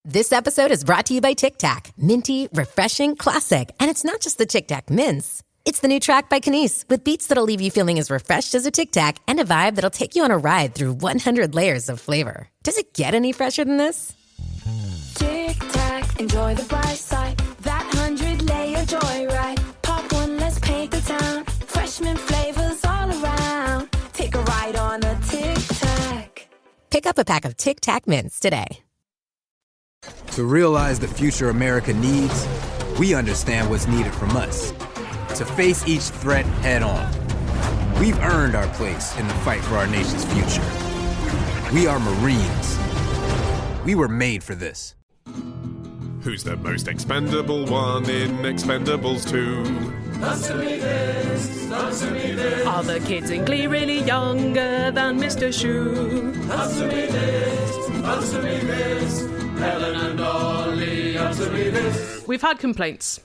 This episode is brought to you by Tic Tac. Minty, refreshing, classic. And it's not just the Tic Tac mints. It's the new track by Kenise with beats that'll leave you feeling as refreshed as a Tic Tac and a vibe that'll take you on a ride through 100 layers of flavor. Does it get any fresher than this? Tic Tac, enjoy the bright side. That 100-layer joyride. Pop one, let's paint the town. Freshman flavors all around. Take a ride on a Tic Tac. Pick up a pack of Tic Tac mints today. To realize the future America needs, we understand what's needed from us. To face each threat head on. We've earned our place in the fight for our nation's future. We are Marines. We were made for this. Who's the most expendable one in Expendables 2? Answer me this, answer me this. Are the kids in Glee really younger than Mr. Shoe? Answer me this, answer me this. Helen and Ollie, answer me this. We've had complaints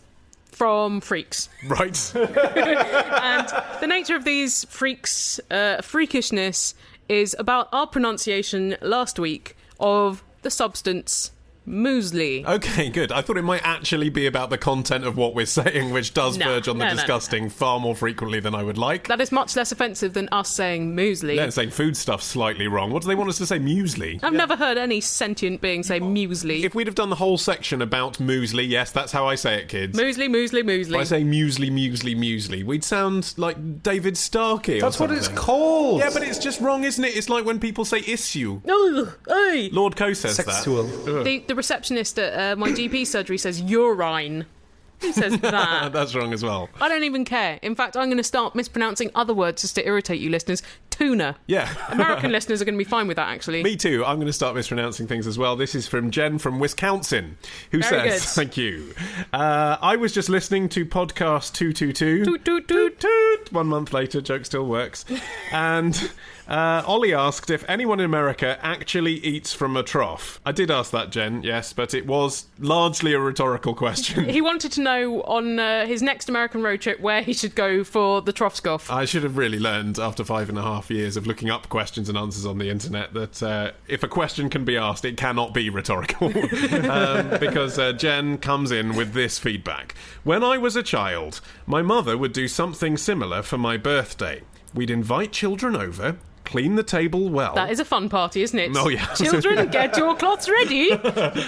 from freaks. Right. And the nature of these freaks' freakishness is about our pronunciation last week of the substance muesli. Okay, good. I thought it might actually be about the content of what we're saying, which does verge on the disgusting far more frequently than I would like. That is much less offensive than us saying muesli. They're saying food stuff slightly wrong. What do they want us to say? Muesli? I've never heard any sentient being say muesli. If we'd have done the whole section about muesli, yes, that's how I say it, kids. Muesli, muesli, muesli. If I say muesli, muesli, muesli, we'd sound like David Starkey or That's something. what it's called. Yeah, but it's just wrong, isn't it? It's like when people say issue. Ugh, aye. Lord Coe says Sexual. that. The receptionist at my GP surgery says urine. Who says that? That's wrong as well. I don't even care. In fact, I'm going to start mispronouncing other words just to irritate you listeners. Tuna. Yeah. American listeners are going to be fine with that, actually. Me too. I'm going to start mispronouncing things as well. This is from Jen from Wisconsin, who Very says, good. thank you. I was just listening to podcast 222. Toot, toot, toot. Toot. 1 month later, joke still works. And Ollie asked if anyone in America actually eats from a trough. I did ask that, Jen, yes, but it was largely a rhetorical question. He wanted to know on his next American road trip where he should go for the trough scoff. I should have really learned after 5.5 years of looking up questions and answers on the internet that if a question can be asked, it cannot be rhetorical. Because Jen comes in with this feedback. When I was a child, my mother would do something similar for my birthday. We'd invite children over, clean the table well. That is a fun party, isn't it? Oh, yeah. Children, get your cloths ready.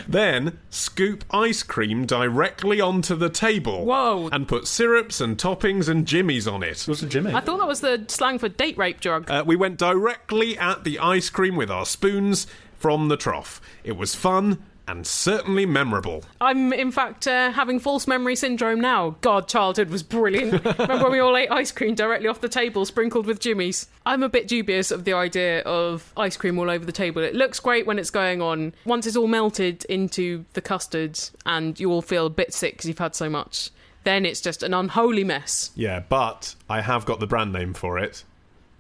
Then scoop ice cream directly onto the table. Whoa. And put syrups and toppings and jimmies on it. What's a Jimmy? I thought that was the slang for date rape drug. We went directly at the ice cream with our spoons from the trough. It was fun and certainly memorable. I'm, in fact, having false memory syndrome now. God, childhood was brilliant. Remember when we all ate ice cream directly off the table, sprinkled with jimmies? I'm a bit dubious of the idea of ice cream all over the table. It looks great when it's going on. Once it's all melted into the custards and you all feel a bit sick because you've had so much, then it's just an unholy mess. Yeah, but I have got the brand name for it.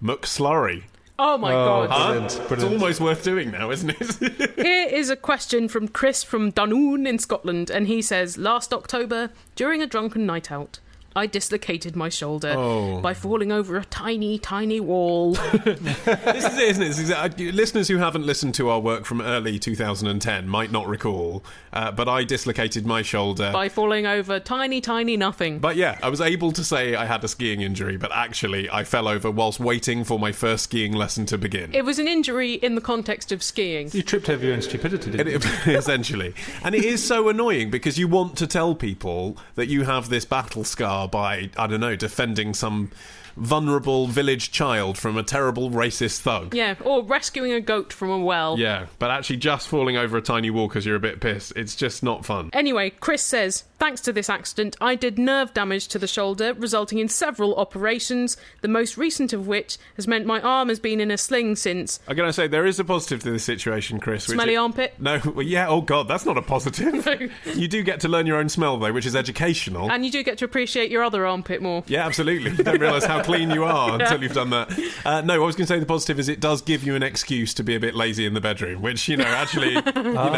McSlurry. Oh my God. Brilliant, It's brilliant. almost worth doing now, isn't it? Here is a question from Chris from Dunoon in Scotland, and he says, last October, during a drunken night out, I dislocated my shoulder by falling over a tiny, tiny wall. This is it, isn't it? It's listeners who haven't listened to our work from early 2010 might not recall, but I dislocated my shoulder. By falling over tiny, tiny nothing. But yeah, I was able to say I had a skiing injury, but actually I fell over whilst waiting for my first skiing lesson to begin. It was an injury in the context of skiing. You tripped over your own stupidity, didn't you? Essentially. And it is so annoying because you want to tell people that you have this battle scar by, I don't know, defending some vulnerable village child from a terrible racist thug. Yeah, or rescuing a goat from a well. Yeah, but actually just falling over a tiny wall because you're a bit pissed, it's just not fun. Anyway, Chris says, thanks to this accident, I did nerve damage to the shoulder, resulting in several operations, the most recent of which has meant my arm has been in a sling since. I'm going to say, there is a positive to this situation, Chris. Smelly armpit? No, well, yeah, oh God, that's not a positive. No. You do get to learn your own smell, though, which is educational. And you do get to appreciate your other armpit more. Yeah, absolutely. You don't realise how how clean you are until you've done that. No, I was going to say the positive is it does give you an excuse to be a bit lazy in the bedroom, which, actually,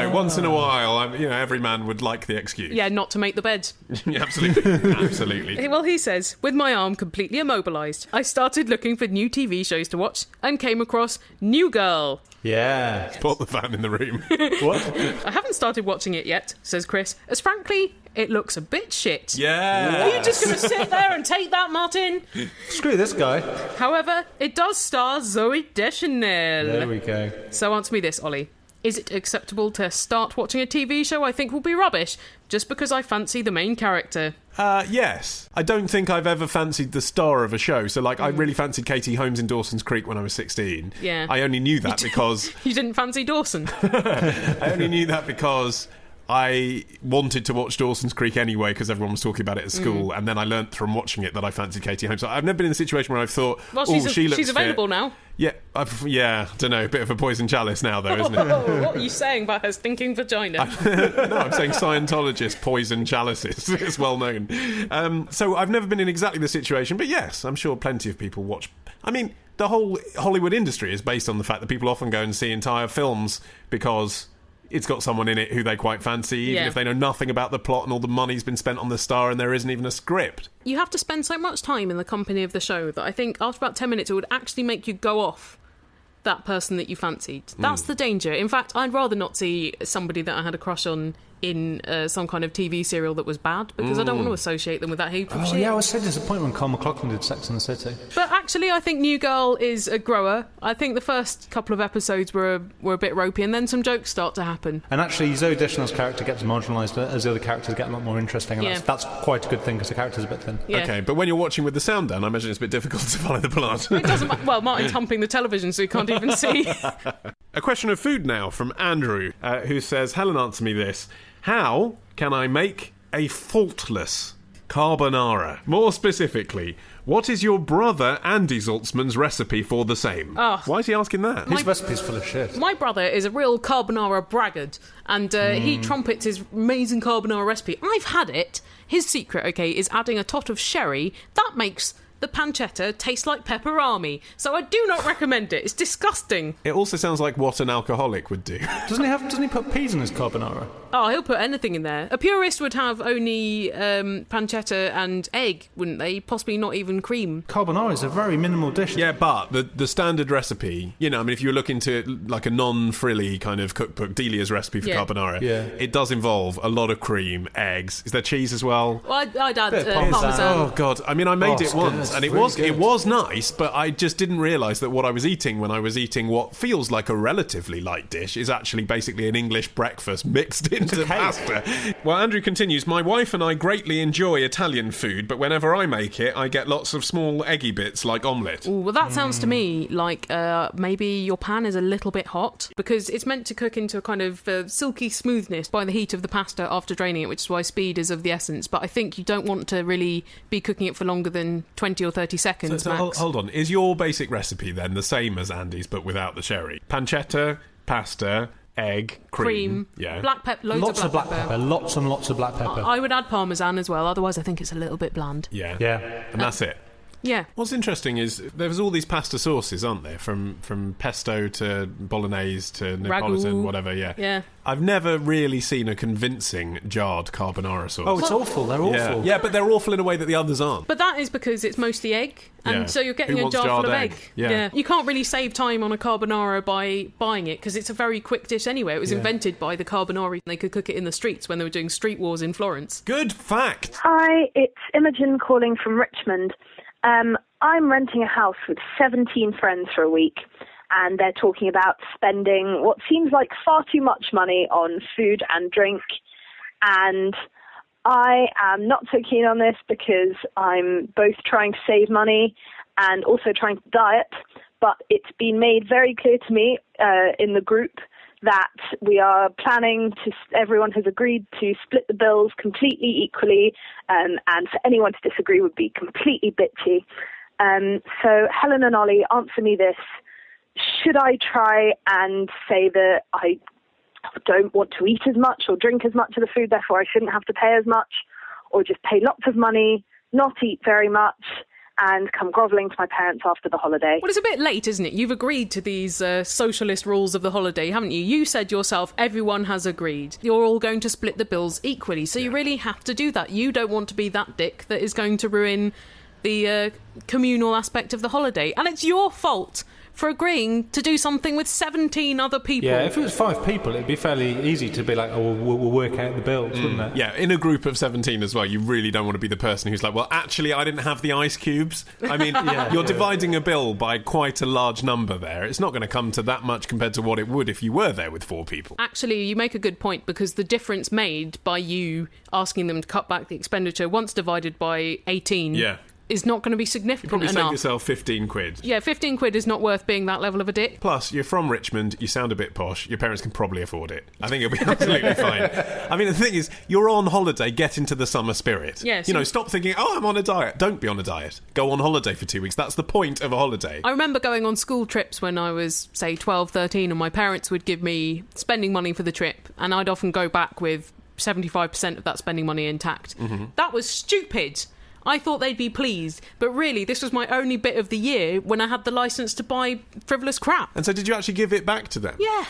once in a while, every man would like the excuse. Yeah, not to make the bed. Yeah, absolutely. Well, he says, with my arm completely immobilised, I started looking for new TV shows to watch and came across New Girl. Yeah. Spot the fan in the room. What? I haven't started watching it yet, says Chris, as frankly, it looks a bit shit. Yeah. Are you just going to sit there and take that, Martin? Screw this guy. However, it does star Zooey Deschanel. There we go. So answer me this, Ollie. Is it acceptable to start watching a TV show I think will be rubbish just because I fancy the main character? Yes. I don't think I've ever fancied the star of a show. So, I really fancied Katie Holmes in Dawson's Creek when I was 16. Yeah. I only knew that because... You didn't fancy Dawson? I only knew that because... I wanted to watch Dawson's Creek anyway because everyone was talking about it at school, and then I learnt from watching it that I fancied Katie Holmes. So I've never been in a situation where I've thought, she looks she's available fit. now. Yeah, don't know, a bit of a poison chalice now though, isn't it? What are you saying about her stinking vagina? No, I'm saying Scientologists poison chalices. It's well known. So I've never been in exactly the situation, but yes, I'm sure plenty of people watch. I mean, the whole Hollywood industry is based on the fact that people often go and see entire films because... it's got someone in it who they quite fancy, even if they know nothing about the plot and all the money's been spent on the star and there isn't even a script. You have to spend so much time in the company of the show that I think after about 10 minutes it would actually make you go off that person that you fancied. That's the danger. In fact, I'd rather not see somebody that I had a crush on in some kind of TV serial that was bad, because I don't want to associate them with that heap of shit. Yeah, I was so disappointed when Carl McLachlan did Sex and the City. But actually, I think New Girl is a grower. I think the first couple of episodes were a bit ropey, and then some jokes start to happen. And actually, Zooey Deschanel's character gets marginalised as the other characters get a lot more interesting, and that's quite a good thing, because the character's a bit thin. Yeah. Okay, but when you're watching with the sound down, I imagine it's a bit difficult to follow the plot. It doesn't well, Martin's humping the television, so you can't even see. A question of food now from Andrew, who says, Helen, answer me this. How can I make a faultless carbonara? More specifically, what is your brother Andy Zaltzman's recipe for the same? Oh. Why is he asking that? His recipe's full of shit. My brother is a real carbonara braggart, and he trumpets his amazing carbonara recipe. I've had it. His secret, is adding a tot of sherry. That makes the pancetta tastes like pepperami, so I do not recommend it. It's disgusting. It also sounds like what an alcoholic would do. Doesn't he put peas in his carbonara? Oh, he'll put anything in there. A purist would have only pancetta and egg, wouldn't they? Possibly not even cream. Carbonara is a very minimal dish. Yeah, but the standard recipe, if you look into like a non-frilly kind of cookbook, Delia's recipe for carbonara, it does involve a lot of cream, eggs. Is there cheese as well? Well, I'd add Parmesan. parmesan. Oh, God. I made it once, good. and it Really was nice, but I just didn't realise that what I was eating when I was eating what feels like a relatively light dish is actually basically an English breakfast mixed into pasta. Well, Andrew continues, my wife and I greatly enjoy Italian food, but whenever I make it, I get lots of small eggy bits like omelette. Ooh, well, that sounds to me like maybe your pan is a little bit hot, because it's meant to cook into a kind of silky smoothness by the heat of the pasta after draining it, which is why speed is of the essence. But I think you don't want to really be cooking it for longer than 20 or 30 seconds So max. hold on. Is your basic recipe then the same as Andy's but without the sherry? Pancetta, pasta, egg, cream. Yeah. Black pepper, Lots of black pepper. Lots and lots of black pepper. I would add parmesan as well, otherwise I think it's a little bit bland. Yeah. Yeah. And that's it. Yeah. What's interesting is there's all these pasta sauces, aren't there? From pesto to bolognese to Neapolitan, Ragu. whatever, Yeah. I've never really seen a convincing jarred carbonara sauce. Oh, it's awful. They're awful. Yeah, but they're awful in a way that the others aren't. But that is because it's mostly egg, and Yeah. so you're getting Who a wants jar full jarred of egg? egg. Yeah. You can't really save time on a carbonara by buying it, because it's a very quick dish anyway. It was invented by the carbonari. They could cook it in the streets when they were doing street wars in Florence. Good fact! Hi, it's Imogen calling from Richmond. I'm renting a house with 17 friends for a week, and they're talking about spending what seems like far too much money on food and drink, and I am not so keen on this because I'm both trying to save money and also trying to diet, but it's been made very clear to me in the group that we are planning to, everyone has agreed to split the bills completely equally, and for anyone to disagree would be completely bitchy. So Helen and Ollie, answer me this. Should I try and say that I don't want to eat as much or drink as much of the food, therefore I shouldn't have to pay as much, or just pay lots of money, not eat very much, and come grovelling to my parents after the holiday. Well, it's a bit late, isn't it? You've agreed to these socialist rules of the holiday, haven't you? You said yourself, everyone has agreed. You're all going to split the bills equally, so you really have to do that. You don't want to be that dick that is going to ruin the communal aspect of the holiday. And it's your fault for agreeing to do something with 17 other people. Yeah, if it was 5 people, it'd be fairly easy to be like, oh, we'll work out the bills, wouldn't it? Yeah, in a group of 17 as well, you really don't want to be the person who's like, well, actually, I didn't have the ice cubes. I mean, you're dividing a bill by quite a large number there. It's not going to come to that much compared to what it would if you were there with 4 people. Actually, you make a good point, because the difference made by you asking them to cut back the expenditure once divided by 18... is not going to be significant enough. You probably save yourself 15 quid. Yeah, 15 quid is not worth being that level of a dick. Plus, you're from Richmond, you sound a bit posh, your parents can probably afford it. I think it'll be absolutely fine. I mean, the thing is, you're on holiday, get into the summer spirit. Yes. You know, stop thinking, oh, I'm on a diet. Don't be on a diet. Go on holiday for 2 weeks. That's the point of a holiday. I remember going on school trips when I was, say, 12, 13, and my parents would give me spending money for the trip, and I'd often go back with 75% of that spending money intact. Mm-hmm. That was stupid. I thought they'd be pleased, but really this was my only bit of the year when I had the licence to buy frivolous crap. And so did you actually give it back to them? Yeah.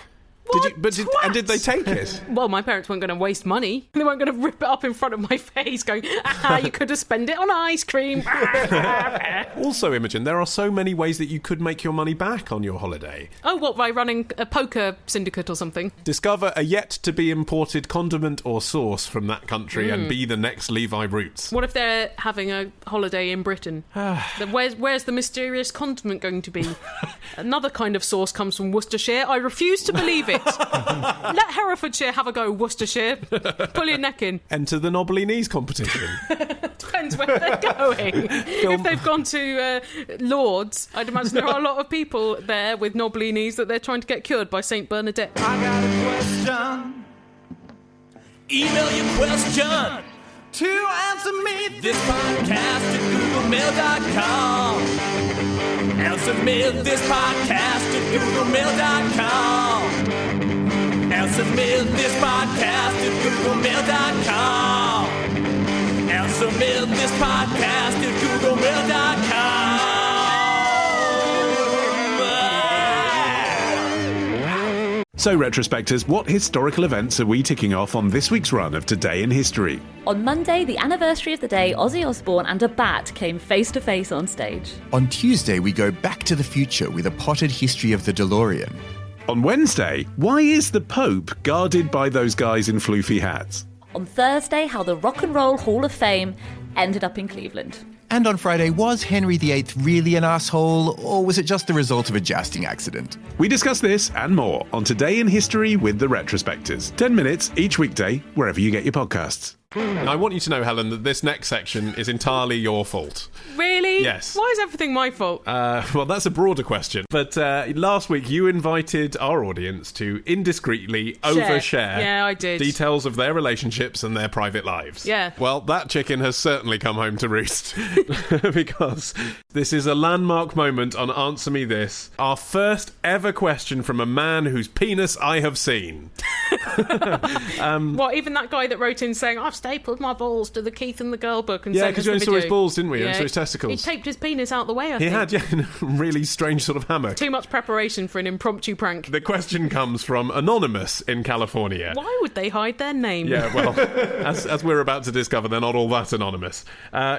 Did they take it? Well, my parents weren't going to waste money. They weren't going to rip it up in front of my face going, you could have spent it on ice cream. Also, Imogen, there are so many ways that you could make your money back on your holiday. Oh, what, by running a poker syndicate or something? Discover a yet-to-be-imported condiment or sauce from that country and be the next Levi Roots. What if they're having a holiday in Britain? Where's the mysterious condiment going to be? Another kind of sauce comes from Worcestershire. I refuse to believe it. Let Herefordshire have a go, Worcestershire. Pull your neck in. Enter the knobbly knees competition. Depends where they're going. If they've gone to Lord's, I'd imagine there are a lot of people there with knobbly knees that they're trying to get cured by St. Bernadette. I got a question. Email your question to answer me this podcast at googlemail.com. Answer me this podcast at googlemail.com. Answer me this podcast at googlemail.com. Answer me this podcast at googlemail.com. So, retrospectors, what historical events are we ticking off on this week's run of Today in History? On Monday, the anniversary of the day Ozzy Osbourne and a bat came face to face on stage. On Tuesday, we go back to the future with a potted history of the DeLorean. On Wednesday, why is the Pope guarded by those guys in floofy hats? On Thursday, how the Rock and Roll Hall of Fame ended up in Cleveland. And on Friday, was Henry VIII really an asshole, or was it just the result of a jousting accident? We discuss this and more on Today in History with the Retrospectors. 10 minutes each weekday, wherever you get your podcasts. I want you to know, Helen, that this next section is entirely your fault. Really? Yes. Why is everything my fault? Well, that's a broader question. But last week you invited our audience to indiscreetly overshare yeah, I did. details of their relationships and their private lives. Yeah. Well, that chicken has certainly come home to roost. Because this is a landmark moment on Answer Me This. Our first ever question from a man whose penis I have seen. What, even that guy that wrote in saying, I've stapled my balls to the Keith and the Girl book and yeah, sent because us we the only saw video. his balls, didn't we? Yeah, and saw his testicles. He taped his penis out the way, I think. He had, yeah, in a really strange sort of hammock. Too much preparation for an impromptu prank. The question comes from Anonymous in California. Why would they hide their name? Yeah, well, as we're about to discover, they're not all that anonymous.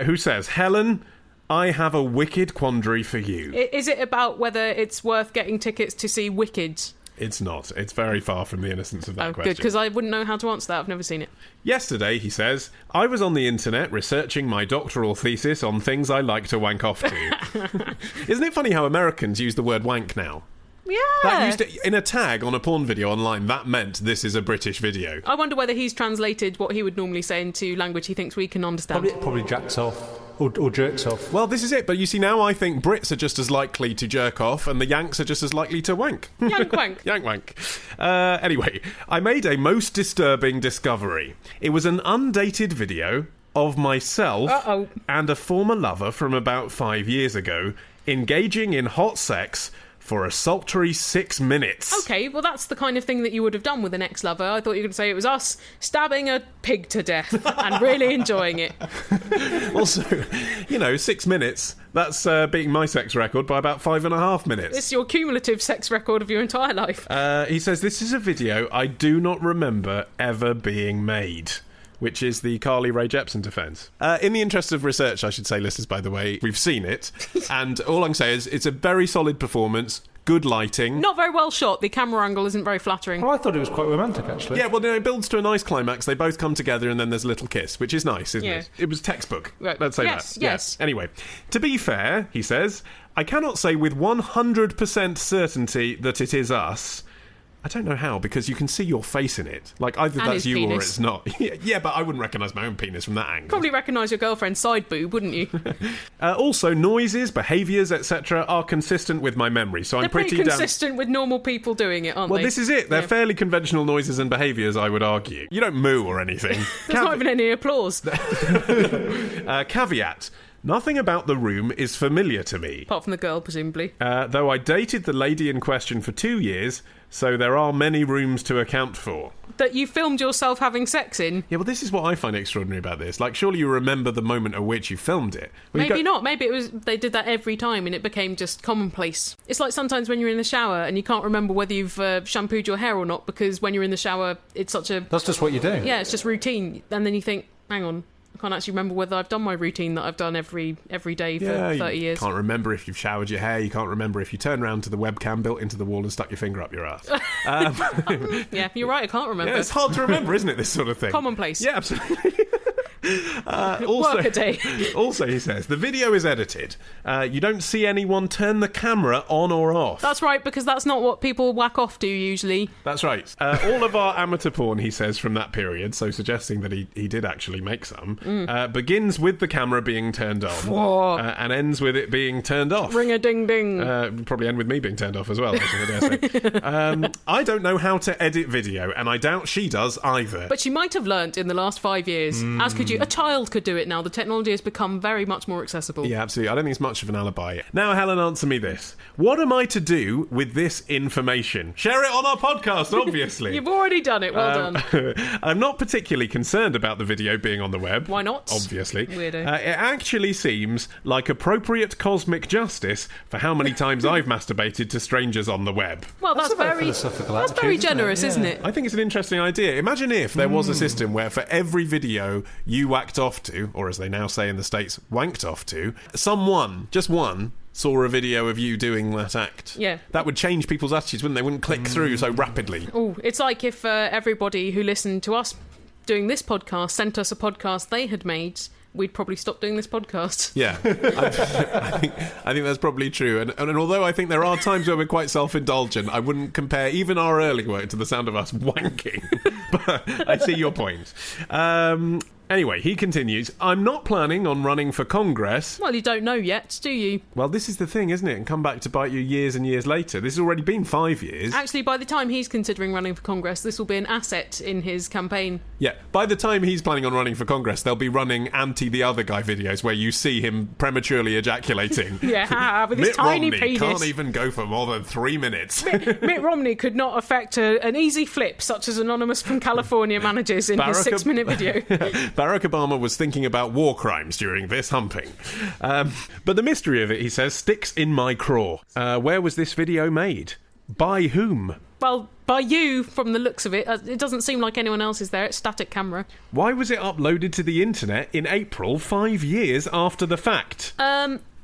Who says, Helen, I have a wicked quandary for you. Is it about whether it's worth getting tickets to see Wicked? It's not. It's very far from the innocence of that question. Good, because I wouldn't know how to answer that. I've never seen it. Yesterday, he says, I was on the internet researching my doctoral thesis on things I like to wank off to. Isn't it funny how Americans use the word wank now? Yeah. That used to, in a tag on a porn video online, that meant this is a British video. I wonder whether he's translated what he would normally say into language he thinks we can understand. Probably jacks off. Or jerks off. Well, this is it. But you see, now I think Brits are just as likely to jerk off and the Yanks are just as likely to wank. Yank wank. Yank wank. Anyway, I made a most disturbing discovery. It was an undated video of myself and a former lover from about 5 years ago engaging in hot sex for a sultry 6 minutes. Okay, well, that's the kind of thing that you would have done with an ex-lover. I thought you were going to say it was us stabbing a pig to death and really enjoying it. Also, 6 minutes, that's beating my sex record by about 5.5 minutes. It's your cumulative sex record of your entire life. He says, this is a video I do not remember ever being made, which is the Carly Rae Jepsen defence. In the interest of research, I should say, listeners, by the way, we've seen it, and all I can say is it's a very solid performance, good lighting. Not very well shot. The camera angle isn't very flattering. Oh, I thought it was quite romantic, actually. Yeah, well, it builds to a nice climax. They both come together and then there's a little kiss, which is nice, isn't it? It was textbook. Right. Let's say yes, that. Yes. Anyway, to be fair, he says, I cannot say with 100% certainty that it is us. I don't know how, because you can see your face in it. Like, either And that's his you penis. or it's not. Yeah, but I wouldn't recognise my own penis from that angle. Probably recognise your girlfriend's side boob, wouldn't you? Also, noises, behaviours, etc. are consistent with my memory, so They're I'm pretty consistent with normal people doing it, aren't Well, they? this is it. They're fairly conventional noises and behaviours, I would argue. You don't moo or anything. There's not even any applause. Caveat. Nothing about the room is familiar to me. Apart from the girl, presumably. Though I dated the lady in question for 2 years, so there are many rooms to account for. That you filmed yourself having sex in? Yeah, well, this is what I find extraordinary about this. Like, surely you remember the moment at which you filmed it. Well, Maybe not. Maybe it was they did that every time and it became just commonplace. It's like sometimes when you're in the shower and you can't remember whether you've shampooed your hair or not because when you're in the shower, it's such a... That's just what you do. Yeah, it's just routine. And then you think, hang on, I can't actually remember whether I've done my routine that I've done every day for 30 years. You can't remember if you've showered your hair. You can't remember if you turned around to the webcam built into the wall and stuck your finger up your ass. Yeah, you're right, I can't remember. Yeah, it's hard to remember, isn't it, this sort of thing? Commonplace. Yeah, absolutely. Also, Work a day. Also, he says, the video is edited. You don't see anyone turn the camera on or off. That's right, because that's not what people whack off to usually. That's right. All of our amateur porn, he says, from that period, so suggesting that he did actually make some, begins with the camera being turned on and ends with it being turned off. Ring-a-ding-ding. Probably end with me being turned off as well, I dare say. I don't know how to edit video, and I doubt she does either. But she might have learnt in the last 5 years, as could you. A child could do it now. The technology has become very much more accessible. Yeah, absolutely. I don't think it's much of an alibi. Now, Helen, answer me this. What am I to do with this information? Share it on our podcast, obviously. You've already done it. Well done. I'm not particularly concerned about the video being on the web. Why not? Obviously. Weirdo. It actually seems like appropriate cosmic justice for how many times I've masturbated to strangers on the web. Well, that's very generous, isn't it? I think it's an interesting idea. Imagine if there was a system where for every video you whacked off to, or as they now say in the States, wanked off to, someone, just one, saw a video of you doing that act. Yeah. That would change people's attitudes, wouldn't they? Wouldn't click through so rapidly. Oh, it's like if everybody who listened to us doing this podcast sent us a podcast they had made, we'd probably stop doing this podcast. Yeah, I think that's probably true. And although I think there are times where we're quite self-indulgent, I wouldn't compare even our early work to the sound of us wanking. But I see your point. Anyway, he continues, I'm not planning on running for Congress. Well, you don't know yet, do you? Well, this is the thing, isn't it? And come back to bite you years and years later. This has already been 5 years. Actually, by the time he's considering running for Congress, this will be an asset in his campaign. Yeah, by the time he's planning on running for Congress, they'll be running anti-the-other-guy videos where you see him prematurely ejaculating. Yeah, with his Mitt tiny Romney penis. Can't even go for more than 3 minutes. Mitt Romney could not affect an easy flip, such as Anonymous from California manages in his 6-minute video. Barack Obama was thinking about war crimes during this humping. But the mystery of it, he says, sticks in my craw. Where was this video made? By whom? Well, by you, from the looks of it. It doesn't seem like anyone else is there. It's static camera. Why was it uploaded to the internet in April, 5 years after the fact?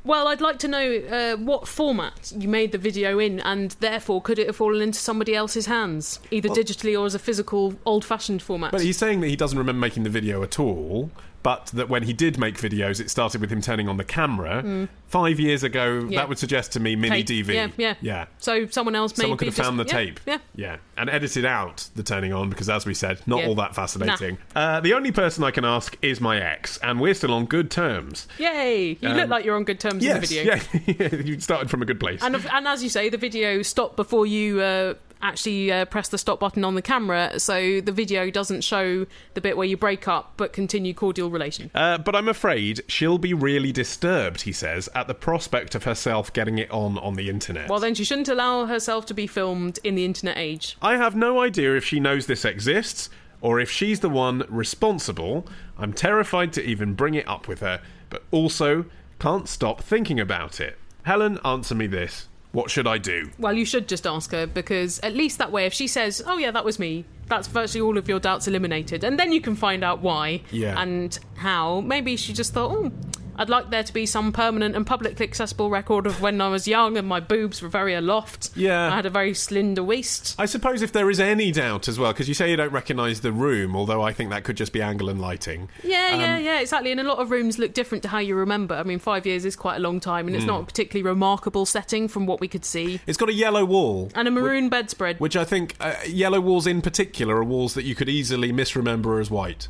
Well, I'd like to know what format you made the video in, and therefore could it have fallen into somebody else's hands, either digitally or as a physical, old-fashioned format? But he's saying that he doesn't remember making the video at all, but that when he did make videos, it started with him turning on the camera. 5 years ago, that would suggest to me mini tape. DV. Yeah. So someone else maybe could have found the tape. Yeah. And edited out the turning on, because as we said, not all that fascinating. The only person I can ask is my ex, and we're still on good terms. Yay! You look like you're on good terms in the video. Yeah, you started from a good place. And as you say, the video stopped before you actually press the stop button on the camera, so the video doesn't show the bit where you break up but continue cordial relation. But I'm afraid she'll be really disturbed, he says, at the prospect of herself getting it on the internet. Well, then she shouldn't allow herself to be filmed in the internet age. I have no idea if she knows this exists or if she's the one responsible. I'm terrified to even bring it up with her, but also can't stop thinking about it. Helen, answer me this. What should I do? Well, you should just ask her, because at least that way, if she says, oh yeah, that was me, that's virtually all of your doubts eliminated. And then you can find out why and how. Maybe she just thought, I'd like there to be some permanent and publicly accessible record of when I was young and my boobs were very aloft. Yeah. I had a very slender waist. I suppose if there is any doubt as well, because you say you don't recognise the room, although I think that could just be angle and lighting. Yeah, exactly. And a lot of rooms look different to how you remember. I mean, 5 years is quite a long time, and it's not a particularly remarkable setting from what we could see. It's got a yellow wall. And a maroon bedspread. Which I think, yellow walls in particular, are walls that you could easily misremember as white.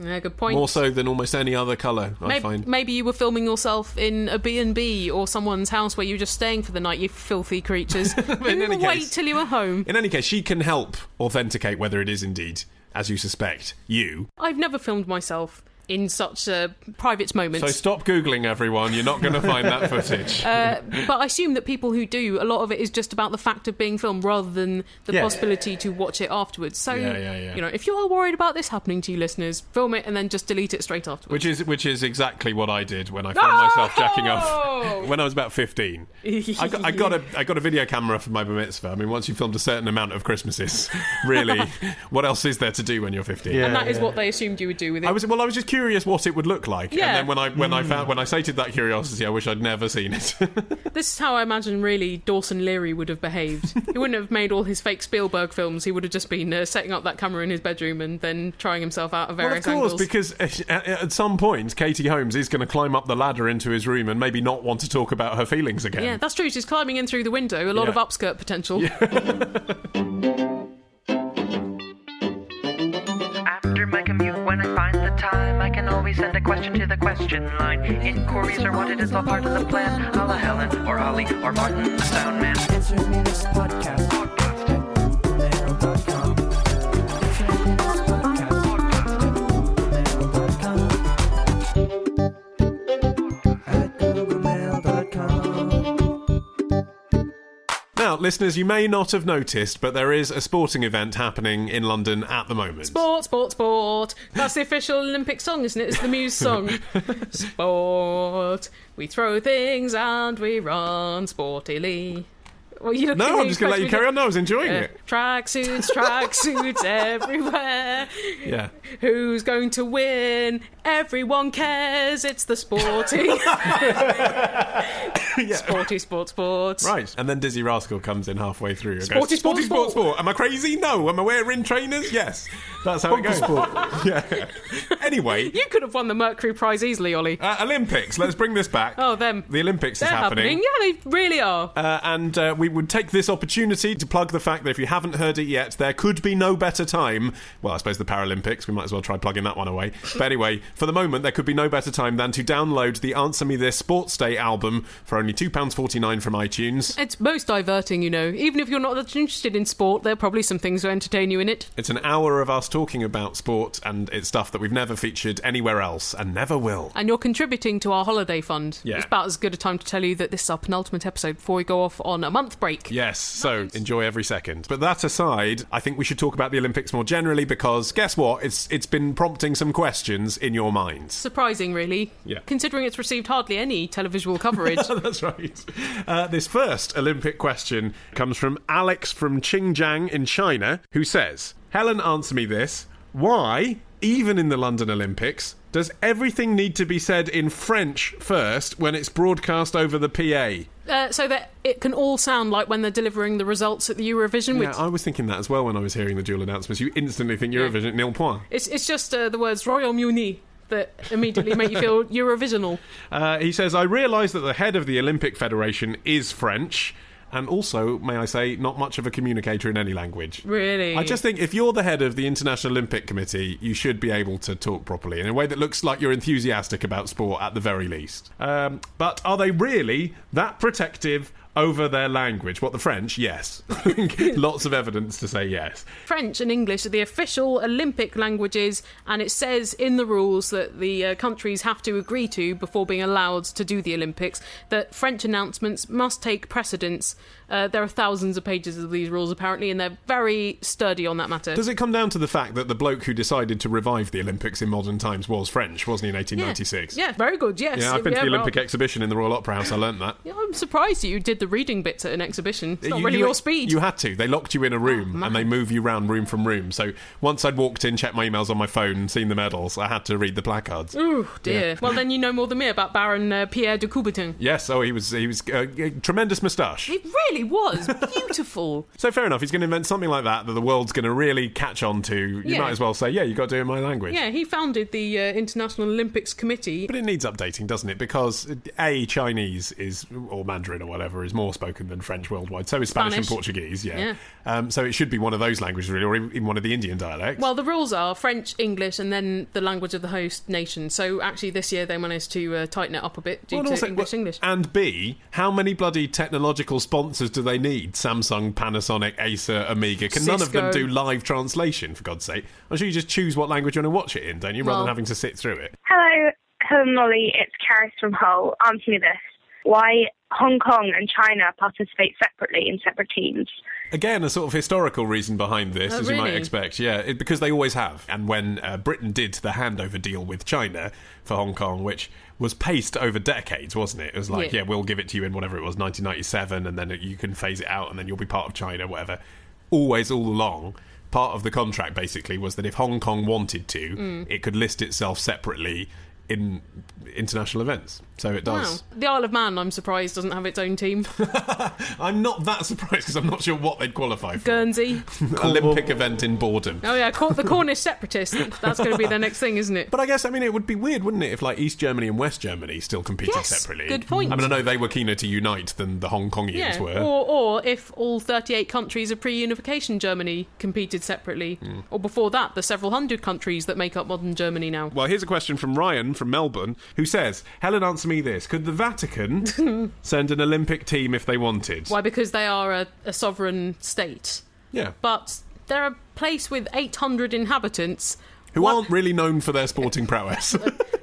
Yeah, good point. More so than almost any other colour, I find. Maybe you were filming yourself in a B&B or someone's house where you were just staying for the night, you filthy creatures. Wait till you were home. In any case, she can help authenticate whether it is indeed, as you suspect, you. I've never filmed myself in such private moments. So stop Googling, everyone. You're not going to find that footage. But I assume that people who do, a lot of it is just about the fact of being filmed rather than the possibility to watch it afterwards. So, you know, if you are worried about this happening to you listeners, film it and then just delete it straight afterwards. Which is exactly what I did when I found myself jacking off when I was about 15. I got a video camera for my bar mitzvah. I mean, once you filmed a certain amount of Christmases, really, what else is there to do when you're 15? And that is what they assumed you would do with it. I was just curious what it would look like, and then when I sated that curiosity, I wish I'd never seen it. This is how I imagine really Dawson Leary would have behaved. He wouldn't have made all his fake Spielberg films. He would have just been setting up that camera in his bedroom and then trying himself out of various angles. Well, of course, because at some point Katie Holmes is going to climb up the ladder into his room and maybe not want to talk about her feelings again. Yeah, that's true. She's climbing in through the window. A lot of upskirt potential. After my commute, when I find the time, I can always send a question to the question line. Inquiries are wanted, it's all part of the plan. A la Helen, or Ollie, or Martin, the sound man. Answer me this podcast. Now, listeners, you may not have noticed, but there is a sporting event happening in London at the moment. Sport, sport, sport. That's the official Olympic song, isn't it? It's the Muse song. Sport. We throw things and we run sportily. Well, no, I'm just going to let you carry on. No, I was enjoying it. Tracksuits everywhere. Yeah. Who's going to win? Everyone cares. It's the sporty. Sporty, sport. Right. And then Dizzy Rascal comes in halfway through. And sporty, goes, sport. Am I crazy? No. Am I wearing trainers? Yes. That's how it goes. Yeah. Anyway. You could have won the Mercury Prize easily, Ollie. Olympics. Let's bring this back. Oh, them. The Olympics is happening. Yeah, they really are. And we would take this opportunity to plug the fact that if you haven't heard it yet, there could be no better time. Well, I suppose the Paralympics, we might as well try plugging that one away. But anyway, for the moment, there could be no better time than to download the Answer Me This Sports Day album for only £2.49 from iTunes. It's most diverting, you know. Even if you're not that interested in sport, there are probably some things to entertain you in it. It's an hour of us talking about sport, and it's stuff that we've never featured anywhere else, and never will. And you're contributing to our holiday fund. Yeah. It's about as good a time to tell you that this is our penultimate episode before we go off on a month break. Yes, so enjoy every second. But that aside, I think we should talk about the Olympics more generally, because guess what? It's been prompting some questions in your minds. Surprising, really. Yeah. Considering it's received hardly any televisual coverage. That's right. This first Olympic question comes from Alex from Xinjiang in China, who says, Helen, answer me this. Why, even in the London Olympics, does everything need to be said in French first when it's broadcast over the PA? So that it can all sound like when they're delivering the results at the Eurovision. Yeah, I was thinking that as well when I was hearing the dual announcements. You instantly think Eurovision, nil point. It's just the words Royaume-Uni that immediately make you feel Eurovisional. He says, I realise that the head of the Olympic Federation is French, and also, may I say, not much of a communicator in any language. Really? I just think if you're the head of the International Olympic Committee, you should be able to talk properly in a way that looks like you're enthusiastic about sport at the very least. But are they really that protective over their language. What, the French? Yes. Lots of evidence to say yes. French and English are the official Olympic languages, and it says in the rules that the countries have to agree to before being allowed to do the Olympics that French announcements must take precedence. There are thousands of pages of these rules, apparently, and they're very sturdy on that matter. Does it come down to the fact that the bloke who decided to revive the Olympics in modern times was French, wasn't he, in 1896? Yeah, very good, yes. Yeah, I've been to the Olympic exhibition in the Royal Opera House. I learnt that. Yeah, I'm surprised you did the reading bits at an exhibition. It's not really your speed. You had to. They locked you in a room and they move you around room from room. So once I'd walked in, checked my emails on my phone, seen the medals, I had to read the placards. Ooh, dear. Yeah. Well, then you know more than me about Baron Pierre de Coubertin. Yes, he was tremendous moustache. It really was. Beautiful. So fair enough, he's going to invent something like that the world's going to really catch on to. You might as well say, you've got to do it in my language. Yeah, he founded the International Olympics Committee. But it needs updating, doesn't it? Because Chinese or Mandarin or whatever is more spoken than French worldwide. So is Spanish and Portuguese, so it should be one of those languages really, or even one of the Indian dialects. Well, the rules are French, English, and then the language of the host nation. So actually this year they managed to tighten it up a bit due to English. And B, how many bloody technological sponsors do they need? Samsung, Panasonic, Acer, Amiga. Can Cisco. None of them do live translation, for God's sake? I'm sure you just choose what language you want to watch it in, don't you, rather than having to sit through it. Hello, Molly. It's Karis from Hull. Answer me this. Why Hong Kong and China participate separately in separate teams? Again, a sort of historical reason behind this, as really? you might expect. Yeah, because they always have. And when Britain did the handover deal with China for Hong Kong, which was paced over decades, wasn't it? It was like, we'll give it to you in whatever it was, 1997, and then you can phase it out, and then you'll be part of China, whatever. Always, all along, part of the contract, basically, was that if Hong Kong wanted to, it could list itself separately in international events. So it does. Wow. The Isle of Man, I'm surprised, doesn't have its own team. I'm not that surprised because I'm not sure what they'd qualify for. Guernsey. Olympic event in Borden. Oh yeah, the Cornish separatists. That's going to be their next thing, isn't it? But I guess, it would be weird, wouldn't it, if East Germany and West Germany still competed separately? Good point. I know they were keener to unite than the Hong Kongians were. Or if all 38 countries of pre-unification Germany competed separately. Or before that, the several hundred countries that make up modern Germany now. Well, here's a question from Ryan from Melbourne, who says, Helen, answer me this. Could the Vatican send an Olympic team if they wanted? Why? Because they are a sovereign state. Yeah. But they're a place with 800 inhabitants. Who aren't really known for their sporting prowess.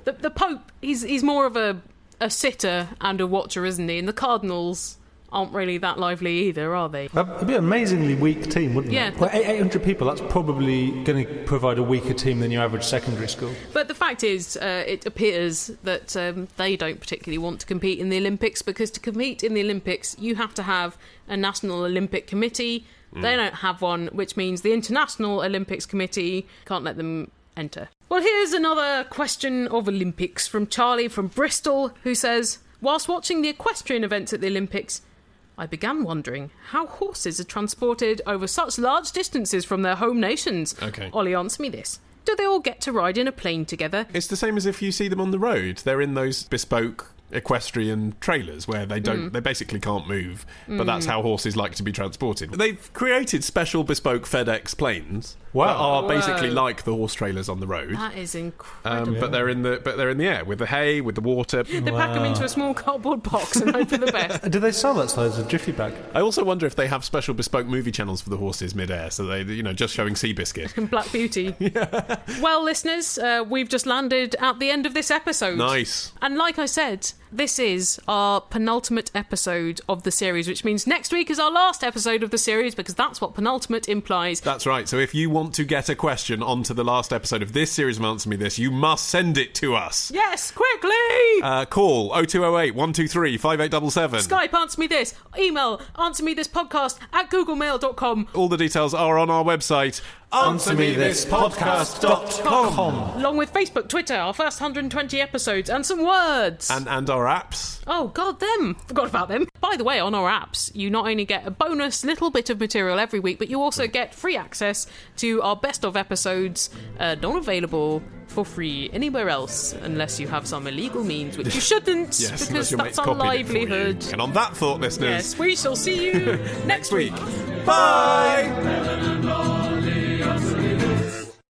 The Pope, he's more of a sitter and a watcher, isn't he? And the Cardinals aren't really that lively either, are they? It'd be an amazingly weak team, wouldn't it? Well, 800 people, that's probably going to provide a weaker team than your average secondary school. But the fact is, it appears that they don't particularly want to compete in the Olympics, because to compete in the Olympics, you have to have a National Olympic Committee. They don't have one, which means the International Olympics Committee can't let them enter. Well, here's another question of Olympics from Charlie from Bristol, who says, whilst watching the equestrian events at the Olympics, I began wondering how horses are transported over such large distances from their home nations. Okay. Ollie, answer me this. Do they all get to ride in a plane together? It's the same as if you see them on the road. They're in those bespoke equestrian trailers where they basically can't move, but that's how horses like to be transported. They've created special bespoke FedEx planes that are basically like the horse trailers on the road. That is incredible. But they're in the air with the hay, with the water. They pack them into a small cardboard box and hope for the best. Do they sell that size of Jiffy bag? I also wonder if they have special bespoke movie channels for the horses mid-air, so they, just showing Seabiscuit and Black Beauty. Yeah. Well, listeners, we've just landed at the end of this episode. Nice. And like I said, this is our penultimate episode of the series, which means next week is our last episode of the series, because that's what penultimate implies. That's right. So if you want to get a question onto the last episode of this series of Answer Me This, you must send it to us. Yes, quickly! Call 0208 123 5877. Skype Answer Me This. Email answermethispodcast@googlemail.com. All the details are on our website, answermethispodcast.com, along with Facebook, Twitter, our first 120 episodes, and some words. And our apps. Oh, God, them. Forgot about them. By the way, on our apps, you not only get a bonus little bit of material every week, but you also get free access to our best of episodes, not available for free anywhere else, unless you have some illegal means, which you shouldn't, because that's our livelihood. And on that thought, listeners, yes, we shall see you next week. Bye!